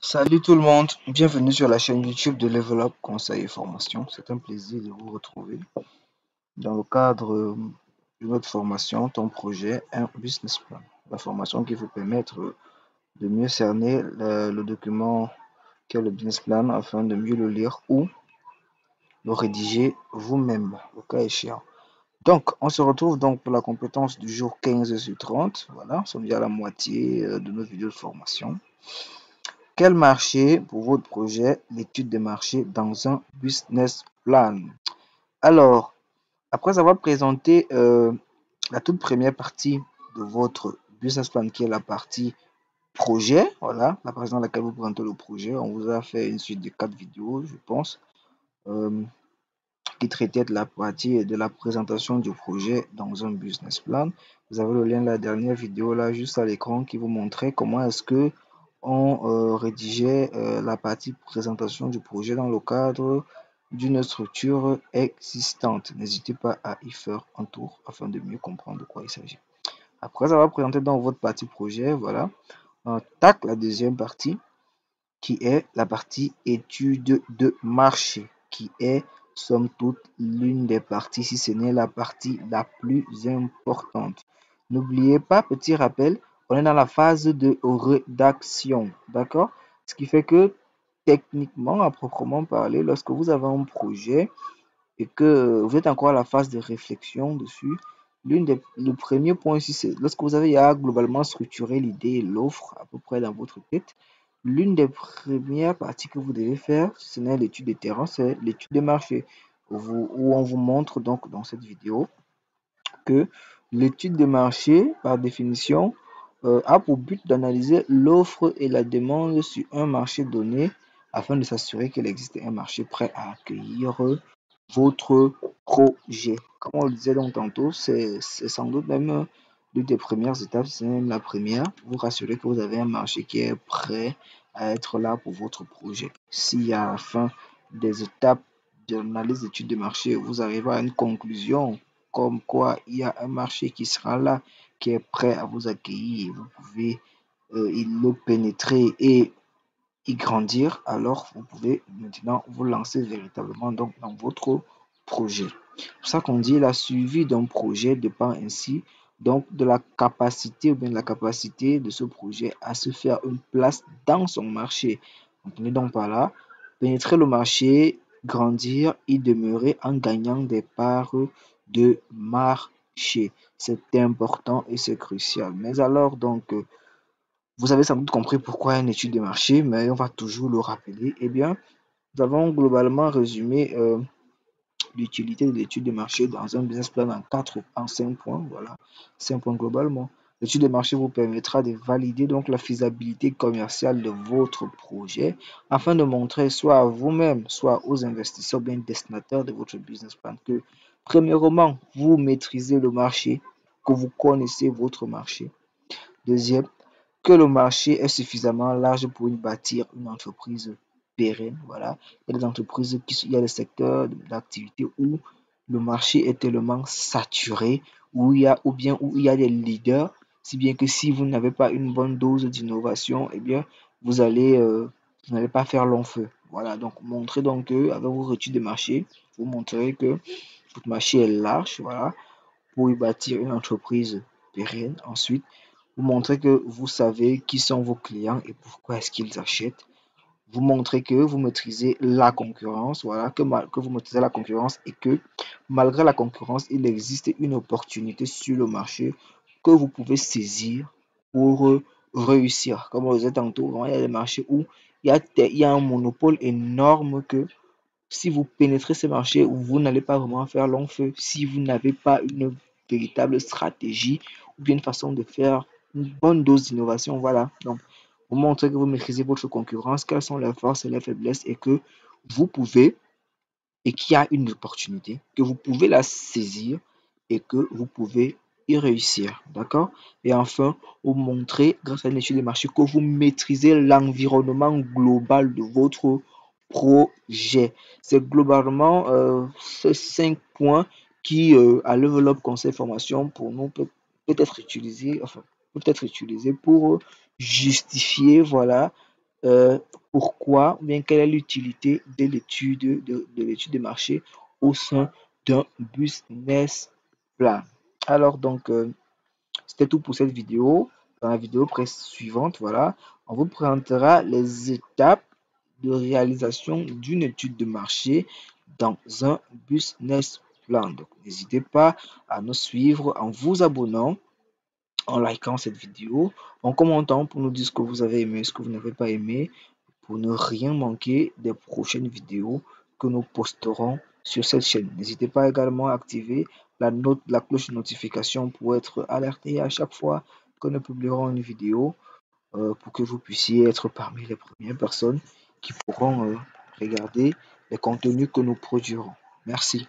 Salut tout le monde, bienvenue sur la chaîne YouTube de Level Up Conseil et Formation. C'est un plaisir de vous retrouver dans le cadre de notre formation, ton projet, un business plan. La formation qui vous permettre de mieux cerner le document qu'est le business plan afin de mieux le lire ou le rédiger vous-même, au cas échéant. Donc, on se retrouve donc pour la compétence du jour 15 sur 30. Voilà, nous sommes déjà à la moitié de nos vidéos de formation. Quel marché pour votre projet, l'étude de marché dans un business plan? Alors, après avoir présenté la toute première partie de votre business plan, qui est la partie projet, voilà, la partie dans laquelle vous présentez le projet, on vous a fait une suite de 4 vidéos, je pense, euh, qui traitait de la partie de la présentation du projet dans un business plan. Vous avez le lien de la dernière vidéo là, juste à l'écran, qui vous montrait comment est-ce que on rédigeait la partie présentation du projet dans le cadre d'une structure existante. N'hésitez pas à y faire un tour afin de mieux comprendre de quoi il s'agit. Après avoir présenté dans votre partie projet, voilà, on attaque la deuxième partie qui est la partie étude de marché, qui est somme toute l'une des parties, si ce n'est la partie la plus importante. N'oubliez pas, petit rappel, on est dans la phase de rédaction, d'accord? Ce qui fait que techniquement, à proprement parler, lorsque vous avez un projet et que vous êtes encore à la phase de réflexion dessus, le premier point ici, c'est lorsque vous avez globalement structuré l'idée et l'offre à peu près dans votre tête, l'une des premières parties que vous devez faire, ce n'est l'étude de terrain, c'est l'étude de marché, où on vous montre donc dans cette vidéo que l'étude de marché, par définition, a pour but d'analyser l'offre et la demande sur un marché donné afin de s'assurer qu'il existe un marché prêt à accueillir votre projet. Comme on le disait donc tantôt, c'est sans doute même l'une des premières étapes, c'est même la première, vous rassurer que vous avez un marché qui est prêt à être là pour votre projet. Si à la fin des étapes d'analyse d'études de marché, vous arrivez à une conclusion comme quoi il y a un marché qui sera là, qui est prêt à vous accueillir, vous pouvez le pénétrer et y grandir, alors vous pouvez maintenant vous lancer véritablement donc dans votre projet. C'est pour ça qu'on dit la suivi d'un projet dépend ainsi donc de la capacité ou bien de la capacité de ce projet à se faire une place dans son marché. On est donc par là, pénétrer le marché, grandir, y demeurer en gagnant des parts de marché. C'est important et c'est crucial. Mais alors donc vous avez sans doute compris pourquoi une étude de marché, mais on va toujours le rappeler. Eh bien, nous avons globalement résumé l'utilité de l'étude de marché dans un business plan en 5 points. Voilà, 5 points globalement. L'étude de marché vous permettra de valider donc la faisabilité commerciale de votre projet afin de montrer soit à vous-même, soit aux investisseurs bien destinataires de votre business plan que, premièrement, vous maîtrisez le marché, que vous connaissez votre marché. Deuxième, que le marché est suffisamment large pour bâtir une entreprise pérenne. Voilà. Il y a des entreprises il y a des secteurs d'activité où le marché est tellement saturé, où il y a des leaders, si bien que si vous n'avez pas une bonne dose d'innovation, eh bien, vous n'allez pas faire long feu. Voilà, donc montrez donc que avec vos études de marché, vous montrez que votre marché est large, voilà, pour y bâtir une entreprise pérenne. Ensuite, vous montrez que vous savez qui sont vos clients et pourquoi est-ce qu'ils achètent. Vous montrez que vous maîtrisez la concurrence, voilà, que vous maîtrisez la concurrence et que malgré la concurrence, il existe une opportunité sur le marché que vous pouvez saisir pour réussir. Comme on le disait tantôt, il y a des marchés où il y a un monopole énorme que si vous pénétrez ce marché, vous n'allez pas vraiment faire long feu. Si vous n'avez pas une véritable stratégie ou bien une façon de faire une bonne dose d'innovation, voilà. Donc, vous montrez que vous maîtrisez votre concurrence, quelles sont les forces et les faiblesses et que vous pouvez, et qu'il y a une opportunité, que vous pouvez la saisir et que vous pouvez y réussir. D'accord? Et enfin, vous montrez, grâce à une étude de marché, que vous maîtrisez l'environnement global de votre projet. C'est globalement ces 5 points qui, à Level Up Conseil Formation, pour nous, peut être utilisé, enfin, peut être utilisé pour justifier, voilà, pourquoi, ou bien quelle est l'utilité de l'étude de marché au sein d'un business plan. Alors donc, c'était tout pour cette vidéo. Dans la vidéo suivante, voilà, on vous présentera les étapes de réalisation d'une étude de marché dans un business plan. Donc, n'hésitez pas à nous suivre en vous abonnant, en likant cette vidéo, en commentant pour nous dire ce que vous avez aimé, ce que vous n'avez pas aimé, pour ne rien manquer des prochaines vidéos que nous posterons sur cette chaîne. N'hésitez pas également à activer la cloche de notification pour être alerté à chaque fois que nous publierons une vidéo, pour que vous puissiez être parmi les premières personnes qui pourront regarder les contenus que nous produirons. Merci.